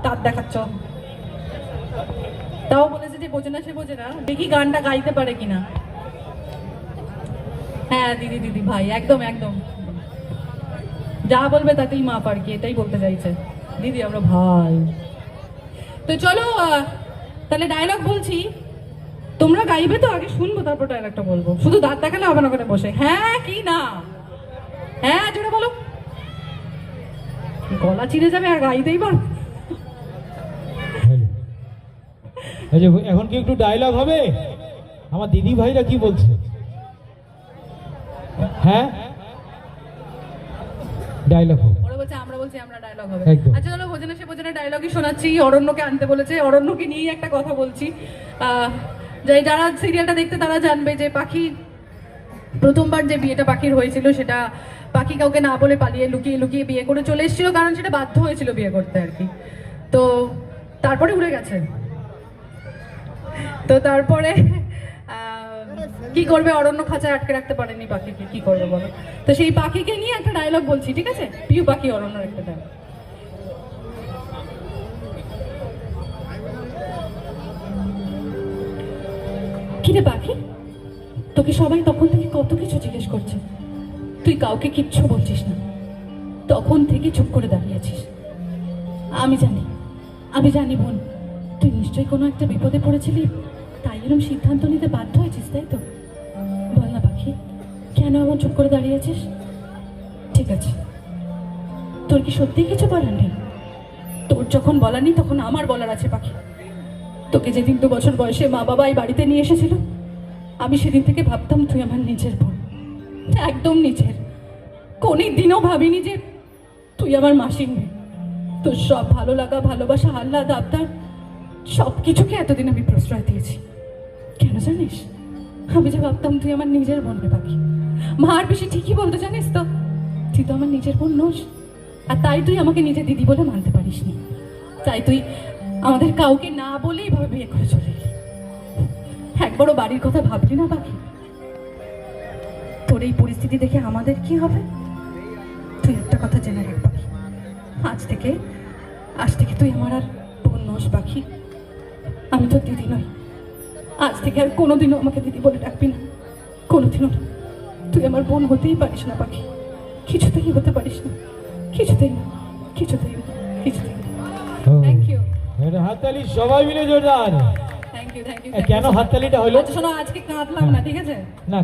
দাঁত দেখাচ্ছ। তাও বলেছে যে বোঝে না সে বোঝে না, দেখি গানটা গাইতে পারে কিনা। হ্যাঁ দিদি দিদি ভাই, একদম একদম যা বলবে তাতেই মাপ আর কি, এটাই বলতে চাইছে দিদি, আমরা ভাই। তো চলো তাহলে ডায়লগ বলছি, তোমরা গাইবে তো, আগে শুনবো তারপর ডায়লগটা বলবো। শুধু দাঁত দেখালে হবে না করে বসে, হ্যাঁ কি না, হ্যাঁ জোরে বলো। গলা চিড়ে যাবে আর গাইতেই পারো। এখন কি একটু ডায়লগ হবে? আমার দিদি ভাইরা কি বলছে? হ্যাঁ ডায়লগ হবে। ওরা বলছে আমরা বলছি আমরা ডায়লগ হবে। একদম। আচ্ছা চলো, বোঝে না সে বোঝে না ডায়লগই শোনাচ্ছি। অরণ্যকে আনতে বলেছে, অরণ্যকে নিয়েই একটা কথা বলছি। যারা সিরিয়ালটা দেখতে তারা জানবে যে পাখি প্রথমবার যে বিয়েটা পাখির হয়েছিল, সেটা পাখি কাউকে না বলে পালিয়ে লুকিয়ে লুকিয়ে বিয়ে করে চলে এসেছিল, কারণ সেটা বাধ্য হয়েছিল বিয়ে করতে আর কি। তো তারপরে উড়ে গেছে। তো তারপরে কি করবে, অরণ্য খাঁচায় আটকে রাখতে পারেনি পাখিকে, কি করবে বলো। তো সেই পাখিকে নিয়ে একটা ডায়লগ বলছি, ঠিক আছে? পিউ পাখি অরণ্যর একটা ডায়লগ। কিরে পাখি, তোকে সবাই তখন থেকে কত কিছু জিজ্ঞেস করছে, তুই কাউকে কিচ্ছু বলছিস না, তখন থেকে চুপ করে দাঁড়িয়েছিস। আমি জানি বোন, তুই নিশ্চয়ই কোনো একটা বিপদে পড়েছিলি, তাই এরকম সিদ্ধান্ত নিতে বাধ্য হয়েছিস, তাই তো? বল না পাখি, কেন এমন চুপ করে দাঁড়িয়েছিস? ঠিক আছে, তোর কি সত্যিই কিছু বলার নেই? তোর যখন বলার নেই তখন আমার বলার আছে পাখি। তোকে যেদিন 2 বছর বয়সে মা বাবা এই বাড়িতে নিয়ে এসেছিল, আমি সেদিন থেকে ভাবতাম তুই আমার নিজের বোন, একদম নিজের। কোনদিনও ভাবিনি যে তুই আমার মাসির মেয়ে। তোর সব ভালো লাগা, ভালোবাসা, আহ্লাদ, আবদার সব কিছুকে এতদিন আমি প্রশ্রয় দিয়েছি। কেন জানিস? আমি যে ভাবতাম তুই আমার নিজের বোন রে পাখি। মা আর বেশি ঠিকই বলতো, জানিস তো, তুই তো আমার নিজের বোন নোস। আর তাই তুই আমাকে নিজের দিদি বলে মানতে পারিসনি, তাই তুই আমাদের কাউকে না বলে এইভাবে বিয়ে করে চলে এলি। একবারও বাড়ির কথা ভাবলি না পাখি? তোর এই পরিস্থিতি দেখে আমাদের কি হবে? তুই একটা কথা জেনে রাখ পাখি, আজ থেকে তুই আমার আর বোন নোস পাখি। আমি তোর দিদি নই, আজ থেকে আর কোনোদিনও আমাকে দিদি বলে ডাকবি না, কোনোদিনও না। তুই আমার বোন হতেই পারিস না পাখি, কিছুতেই হতে পারিস না, কিছুতেই না, কিছুতেই না, কিছুতেই না। Thank you. হাততালি সবাই মিলে জোরদার। Thank you, thank you. কেন হাততালিটা হলো? আচ্ছা শোনো, আজকে কাঁদলাম না, ঠিক আছে? না